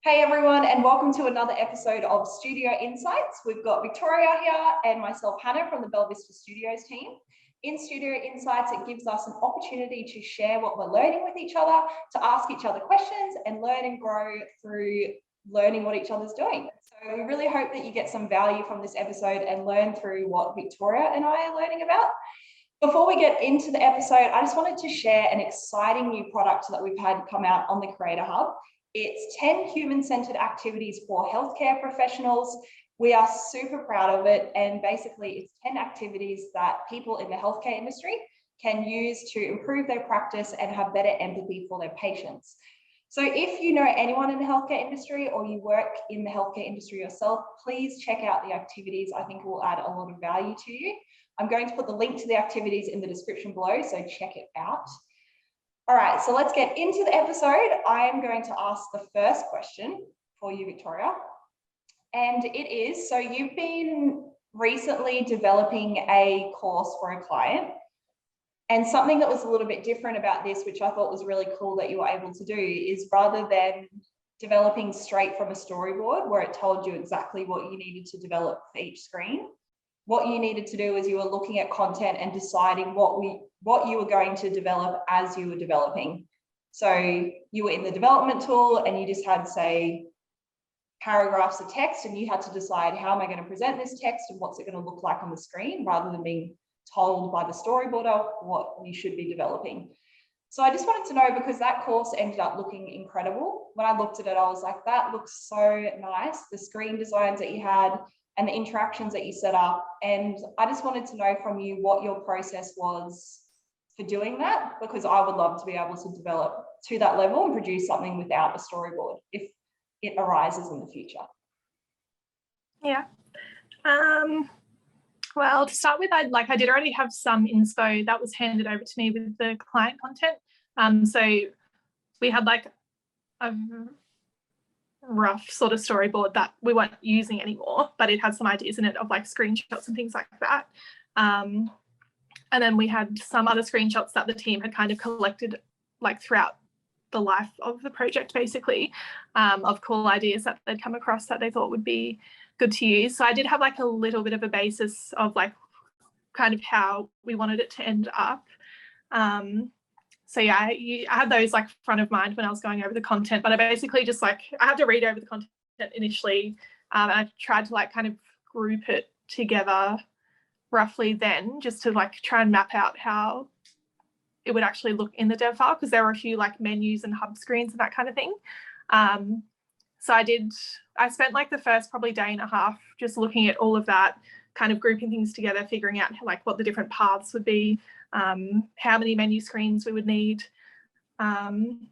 Hey everyone, and welcome to another episode of Studio Insights. We've got Victoria here and myself, Hannah, from the Belvista Studios team. In Studio Insights, it gives us an opportunity to share what we're learning with each other, to ask each other questions and learn and grow through learning what each other's doing. So we really hope that you get some value from this episode and learn through what Victoria and I are learning about. Before we get into the episode, I just wanted to share an exciting new product that we've had come out on the Creator Hub. It's 10 human-centered activities for healthcare professionals. We are super proud of it. And basically it's 10 activities that people in the healthcare industry can use to improve their practice and have better empathy for their patients. So if you know anyone in the healthcare industry or you work in the healthcare industry yourself, please check out the activities. I think it will add a lot of value to you. I'm going to put the link to the activities in the description below, so check it out. All right, so let's get into the episode. I'm going to ask the first question for you, Victoria. And it is, so you've been recently developing a course for a client, and something that was a little bit different about this, which I thought was really cool that you were able to do, is rather than developing straight from a storyboard where it told you exactly what you needed to develop for each screen, what you needed to do is you were looking at content and deciding what you were going to develop as you were developing. So you were in the development tool and you just had, say, paragraphs of text, and you had to decide, how am I going to present this text and what's it going to look like on the screen, rather than being told by the storyboarder what you should be developing. So I just wanted to know, because that course ended up looking incredible. When I looked at it, I was like, that looks so nice. The screen designs that you had and the interactions that you set up. And I just wanted to know from you what your process was for doing that, because I would love to be able to develop to that level and produce something without a storyboard if it arises in the future. Yeah. Well, to start with, I did already have some inspo that was handed over to me with the client content. So we had like a rough sort of storyboard that we weren't using anymore, but it had some ideas in it of like screenshots and things like that. And then we had some other screenshots that the team had kind of collected like throughout the life of the project, basically, of cool ideas that they'd come across that they thought would be good to use. So I did have like a little bit of a basis of like kind of how we wanted it to end up. So yeah, I had those like front of mind when I was going over the content, but I basically just like, I had to read over the content initially, and I tried to like kind of group it together roughly then, just to like try and map out how it would actually look in the dev file, because there were a few like menus and hub screens and that kind of thing. So I spent like the first probably day and a half just looking at all of that, kind of grouping things together, figuring out like what the different paths would be, how many menu screens we would need, and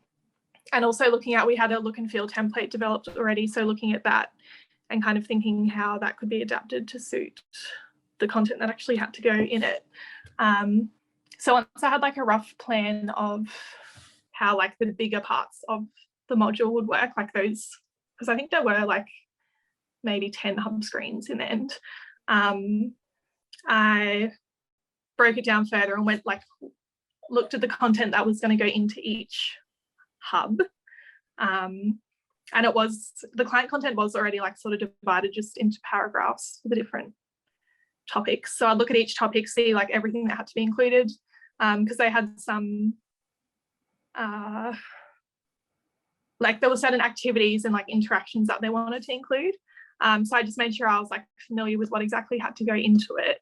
also looking at, we had a look and feel template developed already, so looking at that and kind of thinking how that could be adapted to suit the content that actually had to go in it. So once I had like a rough plan of how like the bigger parts of the module would work, like those, because I think there were like maybe 10 hub screens in the end, I broke it down further and went like, looked at the content that was going to go into each hub. And it was, the client content was already like sort of divided just into paragraphs for the different topics. So I'd look at each topic, see like everything that had to be included, because they had some, like there were certain activities and like interactions that they wanted to include. So I just made sure I was like familiar with what exactly had to go into it.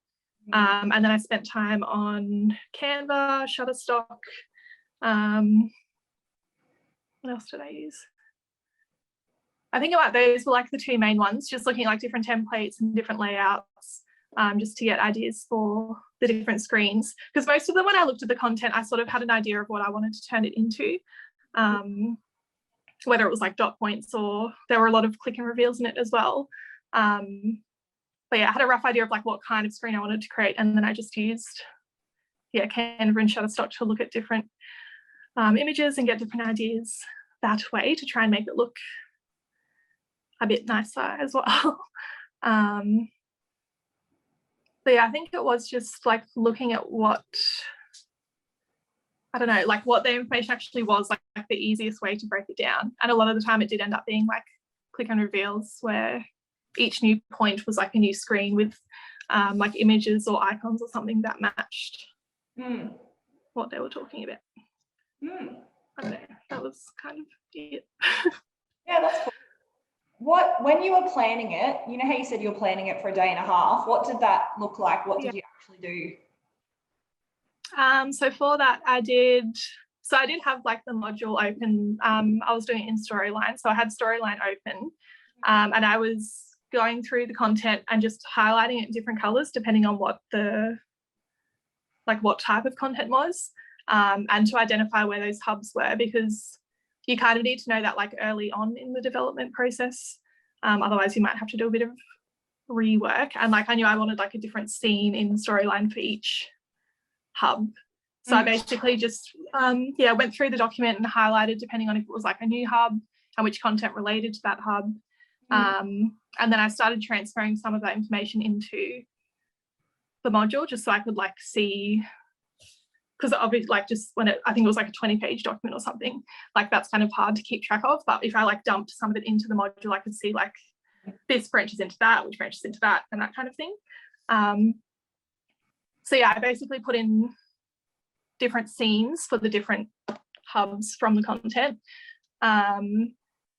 And then I spent time on Canva, Shutterstock. What else did I use? I think about those were like the two main ones, just looking at like different templates and different layouts, just to get ideas for the different screens. Because most of them, when I looked at the content, I sort of had an idea of what I wanted to turn it into, whether it was like dot points or there were a lot of click and reveals in it as well. But yeah, I had a rough idea of like what kind of screen I wanted to create, and then I just used Canva and Shutterstock to look at different images and get different ideas that way to try and make it look a bit nicer as well. But yeah, I think it was just like looking at what, I don't know, like what the information actually was, like the easiest way to break it down. And a lot of the time it did end up being like click and reveals where each new point was like a new screen with like images or icons or something that matched what they were talking about. I don't know, that was kind of it. Yeah, that's cool. When you were planning it, you know how you said you were planning it for a day and a half, what did that look like? What did you actually do? So for that I did have like the module open. I was doing it in Storyline, so I had Storyline open, and I was going through the content and just highlighting it in different colors depending on what type of content was, and to identify where those hubs were, because you kind of need to know that like early on in the development process, otherwise you might have to do a bit of rework. And like I knew I wanted like a different scene in Storyline for each hub, so I basically just went through the document and highlighted depending on if it was like a new hub and which content related to that hub, and then I started transferring some of that information into the module just so I could like see, because obviously like just when I think it was like a 20-page document or something, like that's kind of hard to keep track of. But if I like dumped some of it into the module, I could see like this branches into that, which branches into that, and that kind of thing. So yeah, I basically put in different scenes for the different hubs from the content.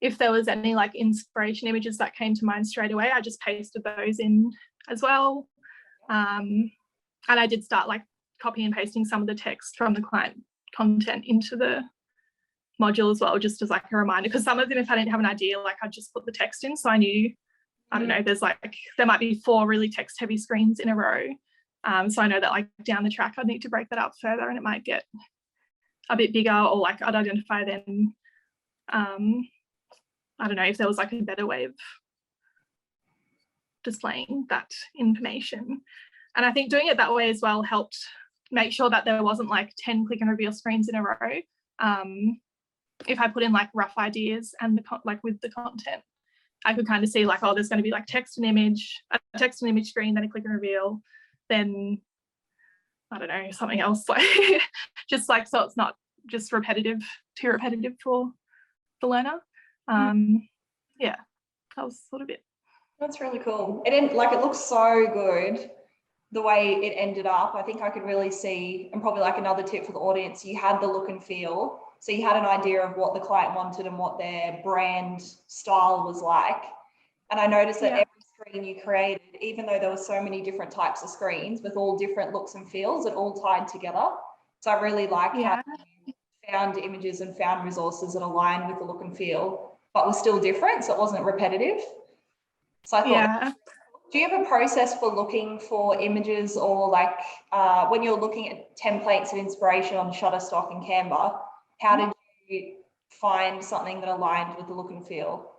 If there was any like inspiration images that came to mind straight away, I just pasted those in as well. And I did start like copying and pasting some of the text from the client content into the module as well, just as like a reminder, because some of them, if I didn't have an idea, like I'd just put the text in, so I knew, I don't know, there might be 4 really text heavy screens in a row, so I know that like down the track I'd need to break that up further and it might get a bit bigger, or like I'd identify then I don't know if there was like a better way of displaying that information. And I think doing it that way as well helped make sure that there wasn't like 10 click and reveal screens in a row. If I put in like rough ideas and like with the content, I could kind of see like, oh, there's going to be like a text and image screen, then a click and reveal, then I don't know, something else, like just like, so it's not just too repetitive for the learner. Yeah, that was sort of it. That's really cool. It looks so good the way it ended up. I think I could really see, and probably like another tip for the audience, you had the look and feel. So you had an idea of what the client wanted and what their brand style was like. And I noticed that every screen you created, even though there were so many different types of screens with all different looks and feels, it all tied together. So I really like how you found images and found resources that aligned with the look and feel, but were still different, so it wasn't repetitive. So I thought, do you have a process for looking for images, or like when you're looking at templates and inspiration on Shutterstock and Canva, how did you find something that aligned with the look and feel?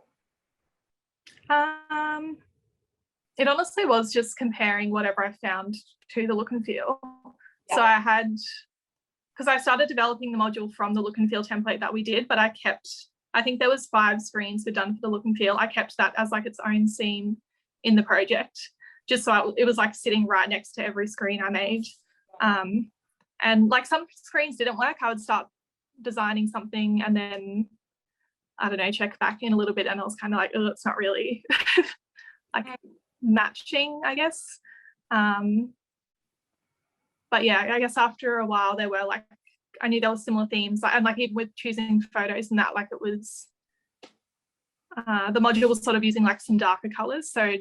It honestly was just comparing whatever I found to the look and feel. So because I started developing the module from the look and feel template that we did, but I think there was 5 screens were done for the look and feel. I kept that as like its own scene in the project, just so it was like sitting right next to every screen I made. And like some screens didn't work, I would start designing something and then, I don't know, check back in a little bit and I was kind of like, oh, it's not really like matching, I guess. But yeah, I guess after a while there were like, I knew there were similar themes, and like even with choosing photos and that, like it was, the module was sort of using like some darker colors, so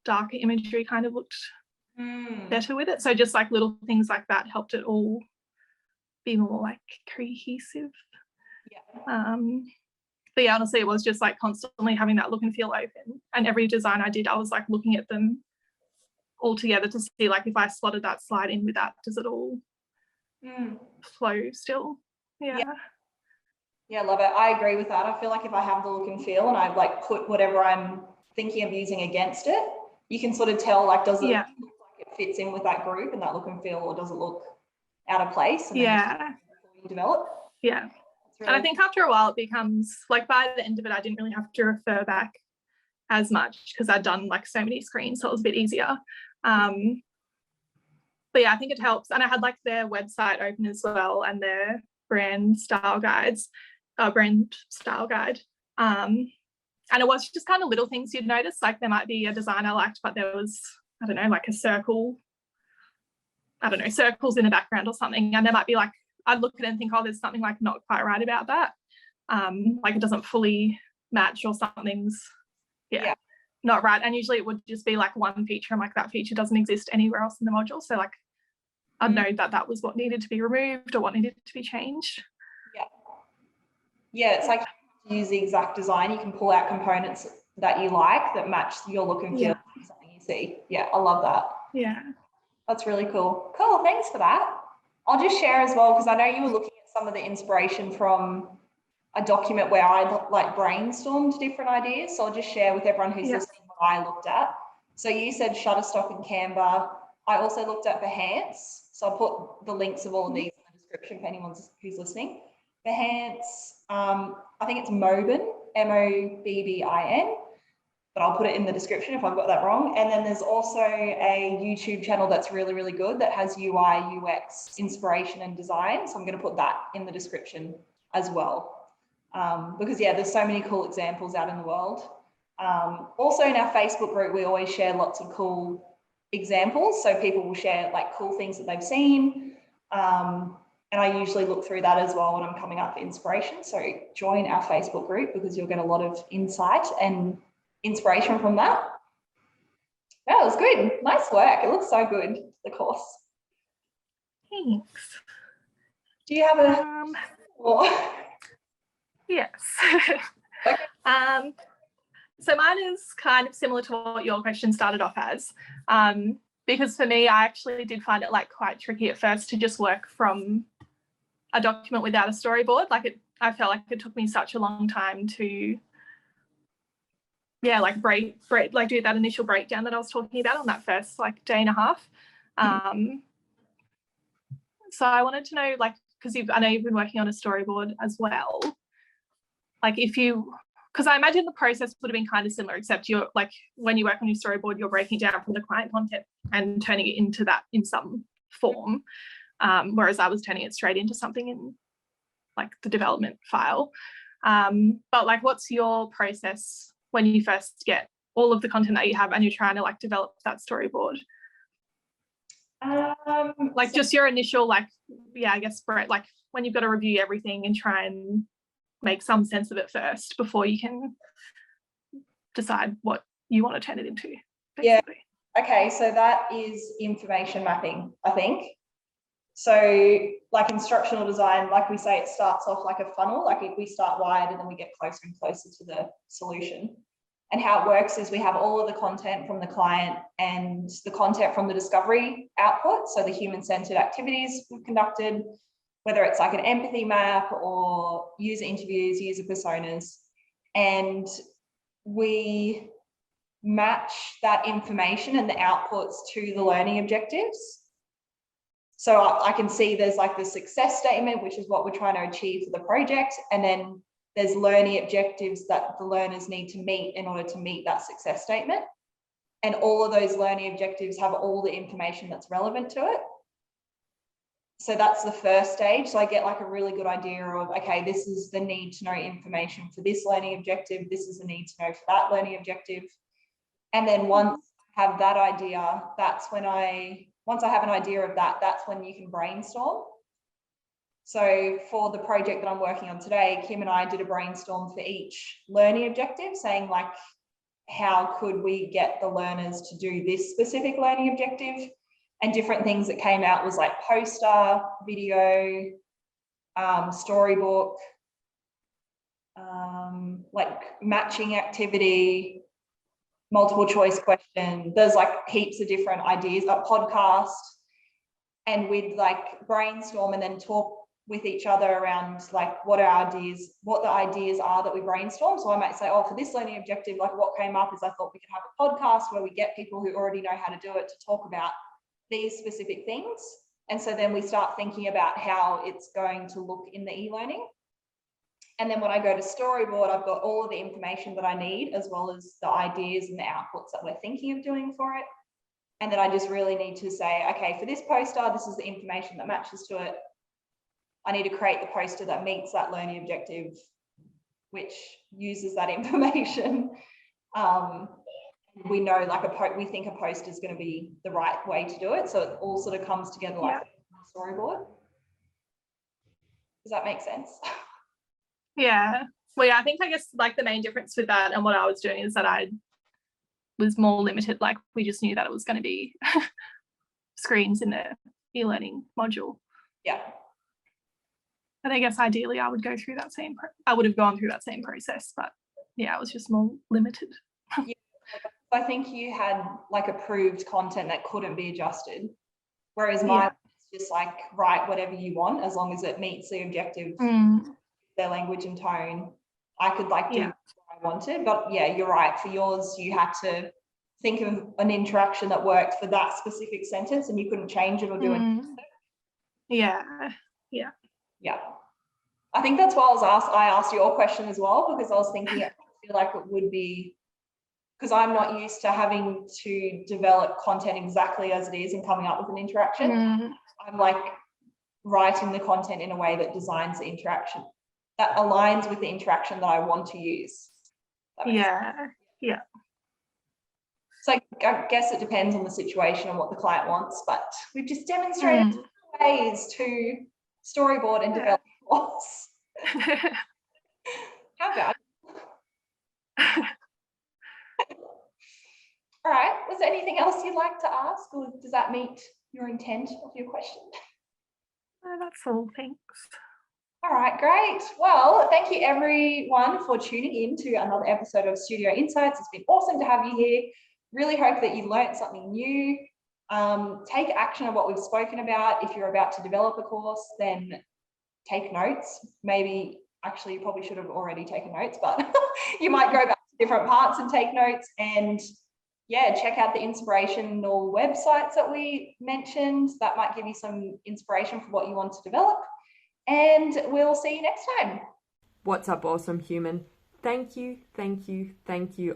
darker imagery kind of looked better with it. So just like little things like that helped it all be more like cohesive. But yeah, honestly, it was just like constantly having that look and feel open, and every design I did, I was like looking at them all together to see like if I slotted that slide in with that, does it all flow still? Yeah, I love it. I agree with that. I feel like if I have the look and feel and I've like put whatever I'm thinking of using against it, you can sort of tell like, does it look like it fits in with that group and that look and feel, or does it look out of place? And then you develop. Really, and I think after a while it becomes like, by the end of it I didn't really have to refer back as much because I'd done like so many screens, so it was a bit easier. But yeah, I think it helps. And I had like their website open as well, and their brand style guide. And And it was just kind of little things you'd notice, like there might be a design I liked, but there was, I don't know, like a circle, I don't know, circles in the background or something. And there might be like, I'd look at it and think, oh, there's something like not quite right about that. Like it doesn't fully match or something's, yeah, not right. And usually it would just be like one feature and like that feature doesn't exist anywhere else in the module. So like I'd know that that was what needed to be removed or what needed to be changed. Yeah, it's like you use the exact design. You can pull out components that you like that match your look and feel, something you see. Yeah, I love that. Yeah. That's really cool. Cool, thanks for that. I'll just share as well, because I know you were looking at some of the inspiration from a document where I like brainstormed different ideas. So I'll just share with everyone who's listening what I looked at. So you said Shutterstock and Canva. I also looked at Behance. So I'll put the links of all of these in the description for anyone who's listening. Behance, I think it's Mobbin, Mobbin, but I'll put it in the description if I've got that wrong. And then there's also a YouTube channel that's really, really good that has UI, UX, inspiration and design. So I'm going to put that in the description as well. Because yeah, there's so many cool examples out in the world. Also in our Facebook group, we always share lots of cool examples. So people will share like cool things that they've seen. And I usually look through that as well when I'm coming up for inspiration. So join our Facebook group because you'll get a lot of insight and inspiration from that. That was good. Nice work. It looks so good, the course. Thanks. Do you have a... Yes. Okay. So mine is kind of similar to what your question started off as. Because for me, I actually did find it like quite tricky at first to just work from a document without a storyboard. Like I felt like it took me such a long time to, like like do that initial breakdown that I was talking about on that first like day and a half. So I wanted to know, like, because I know you've been working on a storyboard as well. Like because I imagine the process would have been kind of similar, except you're like, when you work on your storyboard, you're breaking it down from the client content and turning it into that in some form. Whereas I was turning it straight into something in like the development file. But like, what's your process when you first get all of the content that you have and you're trying to like develop that storyboard? Like just your initial, like, I guess, like when you've got to review everything and try and make some sense of it first before you can decide what you want to turn it into, basically. Yeah. Okay, so that is information mapping, I think. So like instructional design, like we say, it starts off like a funnel, like if we start wide and then we get closer and closer to the solution. And how it works is we have all of the content from the client and the content from the discovery output. So the human-centered activities we've conducted, whether it's like an empathy map or user interviews, user personas, and we match that information and the outputs to the learning objectives. So I can see there's like the success statement, which is what we're trying to achieve for the project. And then there's learning objectives that the learners need to meet in order to meet that success statement. And all of those learning objectives have all the information that's relevant to it. So that's the first stage. So I get like a really good idea of, okay, this is the need to know information for this learning objective. This is the need to know for that learning objective. And then once I have that idea, once I have an idea of that, that's when you can brainstorm. So for the project that I'm working on today, Kim and I did a brainstorm for each learning objective, saying like, how could we get the learners to do this specific learning objective? And different things that came out was like poster, video, storybook, like matching activity, multiple choice question. There's like heaps of different ideas, a podcast, and we'd like brainstorm and then talk with each other around like what the ideas are that we brainstorm. So I might say, oh, for this learning objective, like what came up is I thought we could have a podcast where we get people who already know how to do it to talk about these specific things. And so then we start thinking about how it's going to look in the e-learning. And then when I go to storyboard, I've got all of the information that I need, as well as the ideas and the outputs that we're thinking of doing for it. And then I just really need to say, okay, for this poster, this is the information that matches to it. I need to create the poster that meets that learning objective. which uses that information. We know like we think a post is going to be the right way to do it. So it all sort of comes together like a storyboard. Does that make sense? Yeah. Well, yeah, I guess like the main difference with that and what I was doing is that I was more limited. Like we just knew that it was going to be screens in the e-learning module. Yeah. But I guess ideally I would I would have gone through that same process, but yeah, I was just more limited. Yeah. I think you had like approved content that couldn't be adjusted, whereas mine is just like write whatever you want as long as it meets the objective, their language and tone. I could like do what I wanted, but yeah, you're right. For yours, you had to think of an interaction that worked for that specific sentence, and you couldn't change it or do anything. Yeah. I think that's why I asked your question as well, because I was thinking I feel like it would be, because I'm not used to having to develop content exactly as it is and coming up with an interaction. I'm like writing the content in a way that designs the interaction, that aligns with the interaction that I want to use. Yeah. So I guess it depends on the situation and what the client wants, but we've just demonstrated ways to storyboard and develop course. How about all right, was there anything else you'd like to ask, or does that meet your intent of your question? No, that's all, thanks. All right, great. Well, thank you everyone for tuning in to another episode of Studio Insights. It's been awesome to have you here. Really hope that you learned something new. Take action on what we've spoken about. If you're about to develop a course, then take notes. Maybe, actually, you probably should have already taken notes, but you might go back to different parts and take notes. And yeah, check out the inspirational websites that we mentioned. That might give you some inspiration for what you want to develop. And we'll see you next time. What's up, awesome human? Thank you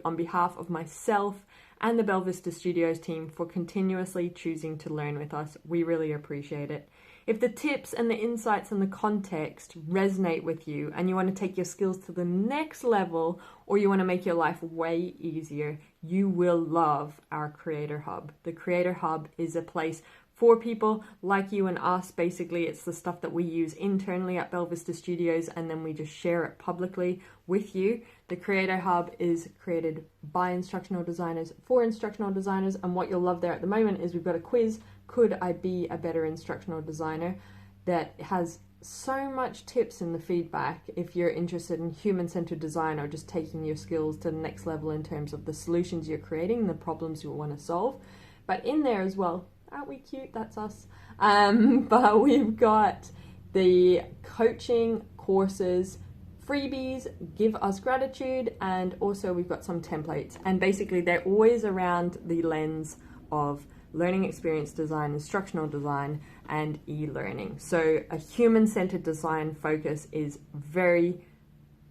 on behalf of myself and the Belvista Studios team for continuously choosing to learn with us. We really appreciate it. If the tips and the insights and the context resonate with you and you want to take your skills to the next level, or you want to make your life way easier, you will love our Creator Hub. The Creator Hub is a place for people like you and us. Basically, it's the stuff that we use internally at Belvista Studios, and then we just share it publicly with you. The Creator Hub is created by instructional designers for instructional designers, and what you'll love there at the moment is we've got a quiz, Could I Be a Better Instructional Designer?, that has so much tips in the feedback if you're interested in human-centered design or just taking your skills to the next level in terms of the solutions you're creating and the problems you want to solve. But in there as well, aren't we cute? That's us. But we've got the coaching courses, freebies, give us gratitude, and also we've got some templates. And basically they're always around the lens of learning experience design, instructional design, and e-learning. So a human-centered design focus is very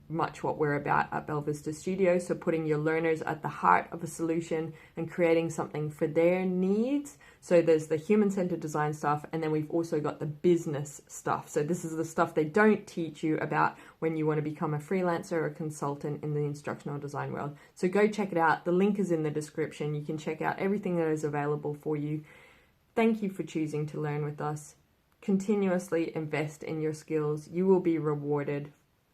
much what we're about at Belvista Studios. So putting your learners at the heart of a solution and creating something for their needs. So there's the human-centered design stuff, and then we've also got the business stuff. So this is the stuff they don't teach you about when you want to become a freelancer or a consultant in the instructional design world. So go check it out. The link is in the description. You can check out everything that is available for you. Thank you for choosing to learn with us. Continuously invest in your skills. You will be rewarded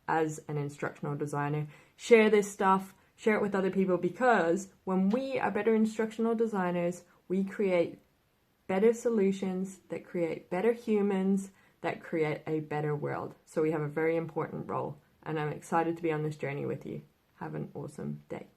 as an instructional designer. Share this stuff, share it with other people, because when we are better instructional designers, we create better solutions that create better humans, that create a better world. So we have a very important role, and I'm excited to be on this journey with you. Have an awesome day.